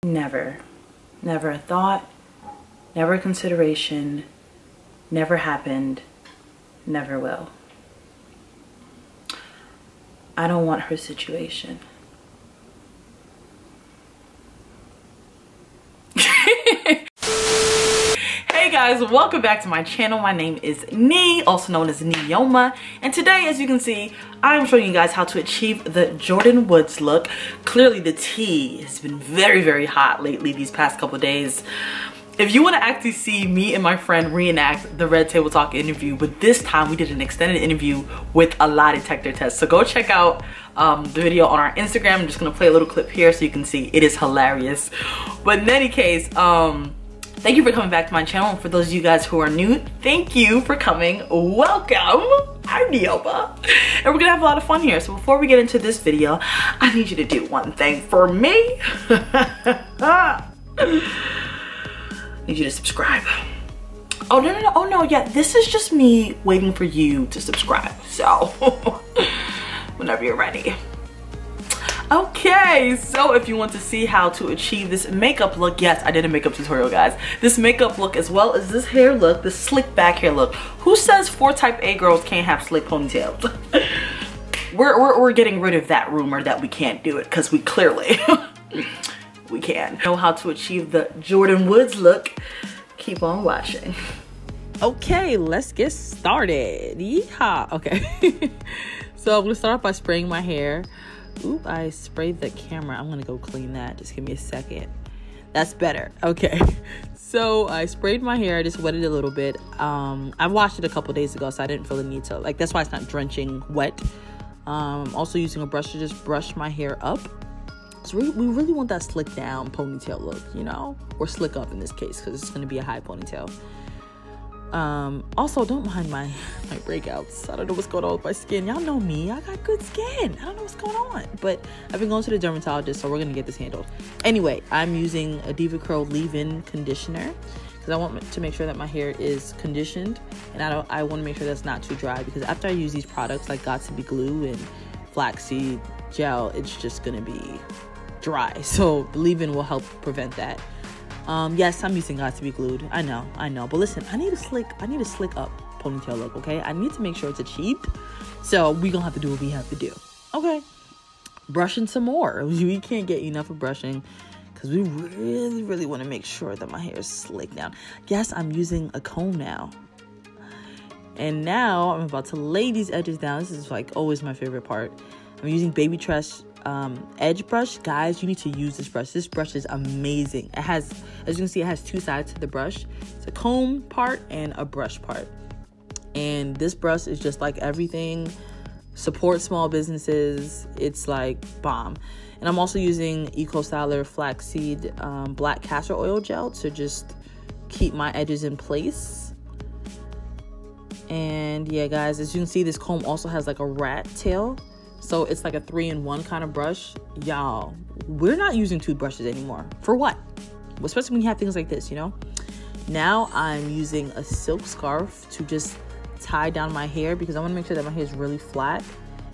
Never. Never a thought, never a consideration, never happened, never will. I don't want her situation. Hey guys, welcome back to my channel. My name is Nee, also known as Neoma, and today, as you can see, I'm showing you guys how to achieve the Jordyn Woods look. Clearly the tea has been very hot lately these past couple days. If you want to actually see me and my friend reenact the Red Table Talk interview, but this time we did an extended interview with a lie detector test. So go check out the video on our Instagram. I'm just going to play a little clip here so you can see. It is hilarious. But in any case, thank you for coming back to my channel. And for those of you guys who are new, thank you for coming. Welcome. I'm Neoma. And we're going to have a lot of fun here. So before we get into this video, I need you to do one thing for me. I need you to subscribe. Oh, no. Oh, no. Yeah, this is just me waiting for you to subscribe. So, whenever you're ready. Okay, so if you want to see how to achieve this makeup look, yes, I did a makeup tutorial, guys. This makeup look as well as this hair look, this slick back hair look. Who says 4 type A girls can't have slick ponytails? We're getting rid of that rumor that we can't do it, because we clearly we can. Know how to achieve the Jordyn Woods look. Keep on watching. Okay, let's get started. Yeehaw. Okay. So I'm gonna start off by spraying my hair. Oop, I sprayed the camera. I'm gonna go clean that. Just give me a second. That's better. Okay. So I sprayed my hair. I just wetted it a little bit. I washed it a couple days ago, so I didn't feel the need to, like, that's why it's not drenching wet. Also using a brush to just brush my hair up. So we really want that slick down ponytail look, you know, or slick up in this case, because it's going to be a high ponytail. Also, don't mind my breakouts. I don't know what's going on with my skin. Y'all know me. I got good skin. I don't know what's going on, but I've been going to the dermatologist, so we're going to get this handled. Anyway, I'm using a Diva Curl leave-in conditioner because I want to make sure that my hair is conditioned, and I want to make sure that's not too dry, because after I use these products like Got2b glue and flaxseed gel, it's just going to be dry. So the leave-in will help prevent that. Yes, I'm using Got2b glued. I know. But listen, I need a slick up ponytail look, okay? I need to make sure it's achieved. So we gonna have to do what we have to do. Okay. Brushing some more. We can't get enough of brushing because we really want to make sure that my hair is slick down. Yes, I'm using a comb now. And now I'm about to lay these edges down. This is like always my favorite part. I'm using Baby Tress edge brush. Guys, you need to use this brush. This brush is amazing. It has, as you can see, it has 2 sides to the brush. It's a comb part and a brush part. And this brush is just like everything. Support small businesses. It's like bomb. And I'm also using Eco Styler flaxseed black castor oil gel to just keep my edges in place. And yeah, guys, as you can see, this comb also has like a rat tail. So it's like a 3-in-1 kind of brush. Y'all, we're not using toothbrushes anymore. For what? Well, especially when you have things like this, you know? Now I'm using a silk scarf to just tie down my hair because I want to make sure that my hair is really flat.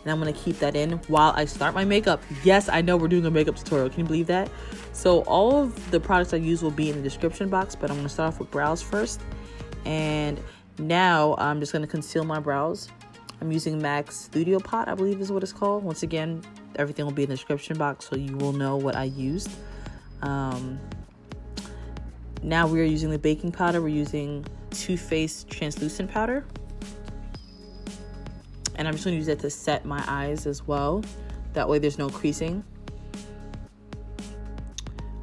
And I'm going to keep that in while I start my makeup. Yes, I know we're doing a makeup tutorial. Can you believe that? So all of the products I use will be in the description box, but I'm going to start off with brows first. And now I'm just going to conceal my brows. I'm using MAC's Studio Pot, I believe is what it's called. Once again, everything will be in the description box so you will know what I used. Now we are using the baking powder. We're using Too Faced translucent powder. And I'm just going to use that to set my eyes as well. That way there's no creasing.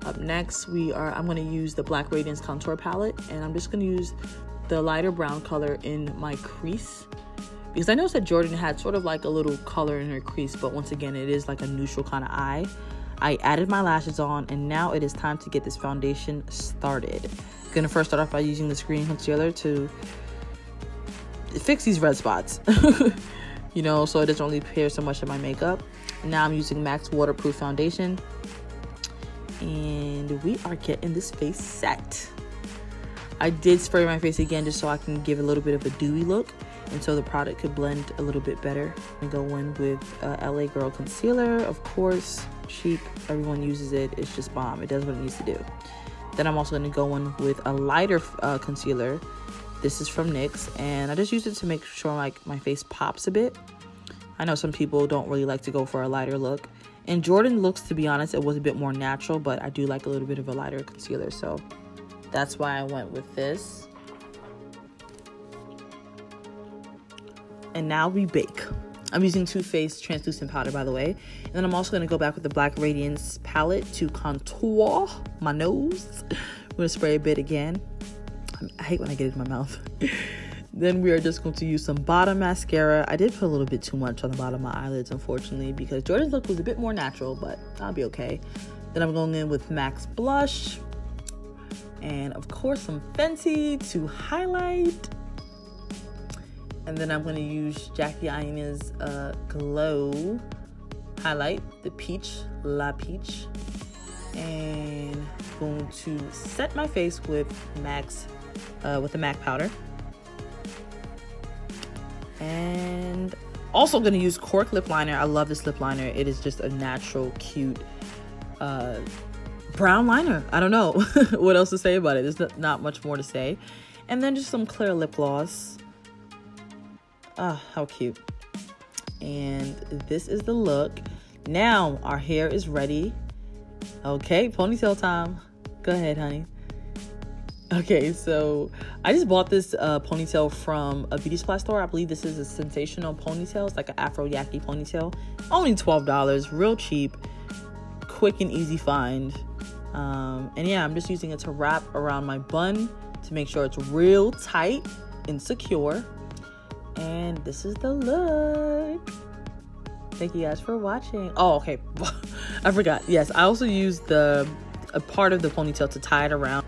Up next, I'm going to use the Black Radiance Contour Palette. And I'm just going to use the lighter brown color in my crease. Because I noticed that Jordyn had sort of like a little color in her crease, but once again, it is like a neutral kind of eye. I added my lashes on, and now it is time to get this foundation started. I'm gonna first start off by using this green concealer to fix these red spots, you know, so it doesn't really appear so much of my makeup. Now I'm using MAC's waterproof foundation, and we are getting this face set. I did spray my face again just so I can give a little bit of a dewy look. And so the product could blend a little bit better. I go in with LA Girl Concealer, of course. cheap. Everyone uses it. It's just bomb. It does what it needs to do. Then I'm also going to go in with a lighter concealer. This is from NYX, and I just use it to make sure like my face pops a bit. I know some people don't really like to go for a lighter look. And Jordyn looks, to be honest, it was a bit more natural, but I do like a little bit of a lighter concealer, so that's why I went with this. And now we bake. I'm using Too Faced translucent powder, by the way. And then I'm also going to go back with the black radiance palette to contour my nose. I'm going to spray a bit again. I hate when I get it in my mouth. Then we are just going to use some bottom mascara. I did put a little bit too much on the bottom of my eyelids, unfortunately, because Jordyn's look was a bit more natural, but I'll be okay. Then I'm going in with MAC's blush. And of course, some Fenty to highlight. And then I'm going to use Jackie Aina's Glow highlight, the Peach, La Peach. And going to set my face with the MAC powder. And also going to use Cork lip liner. I love this lip liner. It is just a natural, cute brown liner. I don't know what else to say about it. There's not much more to say. And then just some clear lip gloss. Ah, how cute. And this is the look. Now our hair is ready. Okay, ponytail time. Go ahead, honey. Okay, so I just bought this ponytail from a beauty supply store. I believe this is a sensational ponytail. It's like an Afro Yaki ponytail. Only $12, real cheap, quick and easy find. And yeah, I'm just using it to wrap around my bun to make sure it's real tight and secure. And this is the look. Thank you guys for watching. Oh, okay. I forgot. Yes, I also used a part of the ponytail to tie it around.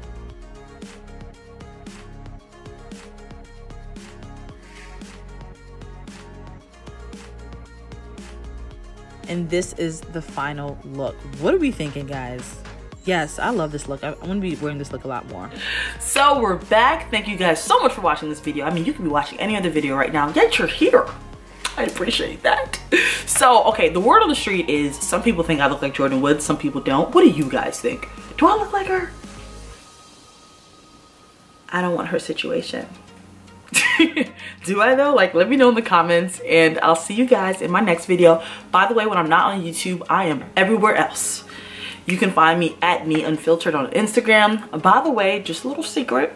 And this is the final look. What are we thinking, guys? Yes, I love this look. I'm gonna be wearing this look a lot more. So we're back. Thank you guys so much for watching this video. I mean, you could be watching any other video right now, yet you're here. I appreciate that. So, okay, the word on the street is some people think I look like Jordyn Woods, some people don't. What do you guys think? Do I look like her? I don't want her situation. Do I though? Like, let me know in the comments, and I'll see you guys in my next video. By the way, when I'm not on YouTube, I am everywhere else. You can find me at @MeUnfiltered on Instagram. By the way, just a little secret,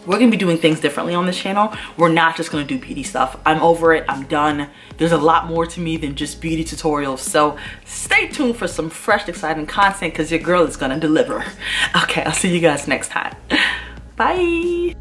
we're gonna be doing things differently on this channel. We're not just gonna do beauty stuff. I'm over it, I'm done. There's a lot more to me than just beauty tutorials. So stay tuned for some fresh, exciting content because your girl is gonna deliver. Okay, I'll see you guys next time. Bye.